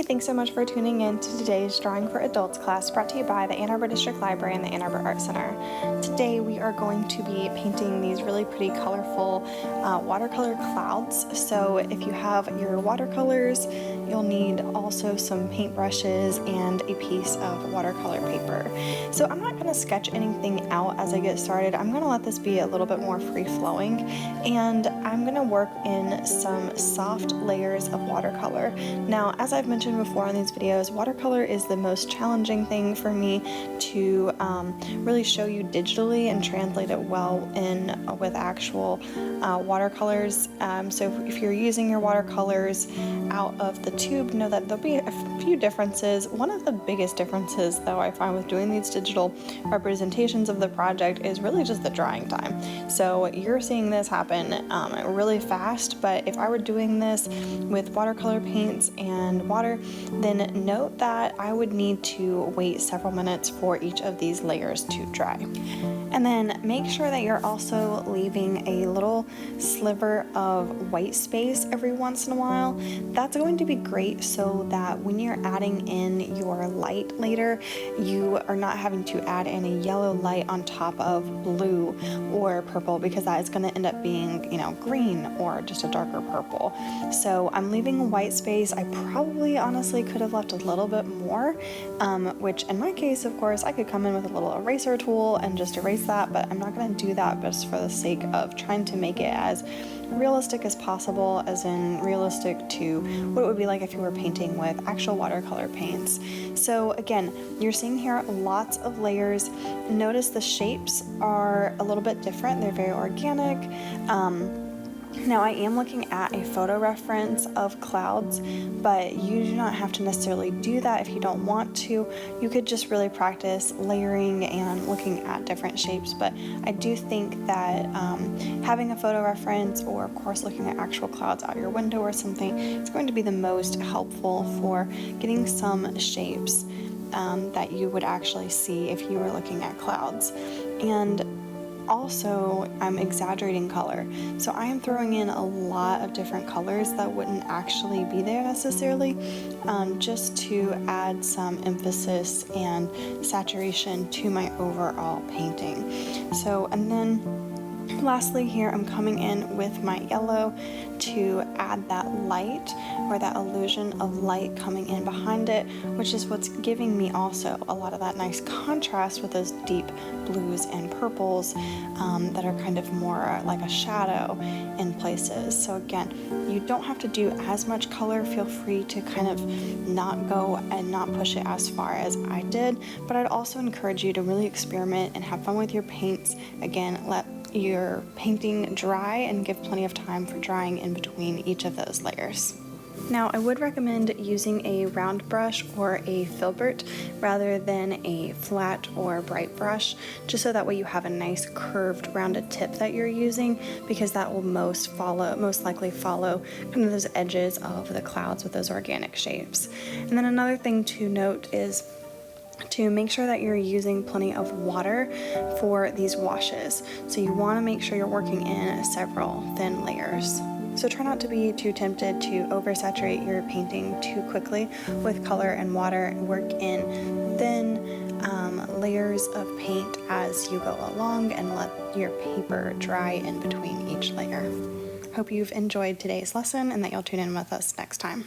thanks so much for tuning in to today's Drawing for Adults class brought to you by the Ann Arbor District Library and the Ann Arbor Art Center. Today we are going to be painting these really pretty colorful watercolor clouds. So if you have your watercolors, you'll need also some paintbrushes and a piece of watercolor paper. So I'm not going to sketch anything out as I get started. I'm going to let this be a little bit more free-flowing, and I'm going to work in some soft layers of watercolor. Now, as I've mentioned before in these videos, watercolor is the most challenging thing for me to really show you digitally and translate it well in with actual watercolors. So if you're using your watercolors out of the tube, know that there'll be a few differences. One of the biggest differences, though, I find with doing these digital representations of the project is really just the drying time. So you're seeing this happen really fast, but if I were doing this with watercolor paints and water, then note that I would need to wait several minutes for each of these layers to dry. And then make sure that you're also leaving a little sliver of white space every once in a while. That's going to be great so that when you're adding in your light later, you are not having to add in a yellow light on top of blue or purple, because that is going to end up being, you know, green or just a darker purple. So I'm leaving a white space. I probably honestly could have left a little bit more, which in my case, of course, I could come in with a little eraser tool and just erase that, but I'm not going to do that just for the sake of trying to make it as realistic as possible, as in realistic to what it would be like if you were painting with actual watercolor paints. So again, you're seeing here lots of layers. Notice the shapes are a little bit different. They're very organic. Now I am looking at a photo reference of clouds, but you do not have to necessarily do that if you don't want to. You could just really practice layering and looking at different shapes, but I do think that having a photo reference, or of course looking at actual clouds out your window or something, is going to be the most helpful for getting some shapes that you would actually see if you were looking at clouds. And also, I'm exaggerating color, so I am throwing in a lot of different colors that wouldn't actually be there necessarily, just to add some emphasis and saturation to my overall painting. So, and then lastly here, I'm coming in with my yellow to add that light, or that illusion of light coming in behind it, which is what's giving me also a lot of that nice contrast with those deep blues and purples that are kind of more like a shadow in places. So again, you don't have to do as much color. Feel free to kind of not go and not push it as far as I did, but I'd also encourage you to really experiment and have fun with your paints. Again, let your painting dry and give plenty of time for drying in between each of those layers. Now, I would recommend using a round brush or a filbert rather than a flat or bright brush, just so that way you have a nice curved rounded tip that you're using, because that will most likely follow kind of those edges of the clouds with those organic shapes. And then another thing to note is to make sure that you're using plenty of water for these washes. So you want to make sure you're working in several thin layers. So try not to be too tempted to oversaturate your painting too quickly with color and water. Work in thin layers of paint as you go along, and let your paper dry in between each layer. Hope you've enjoyed today's lesson and that you'll tune in with us next time.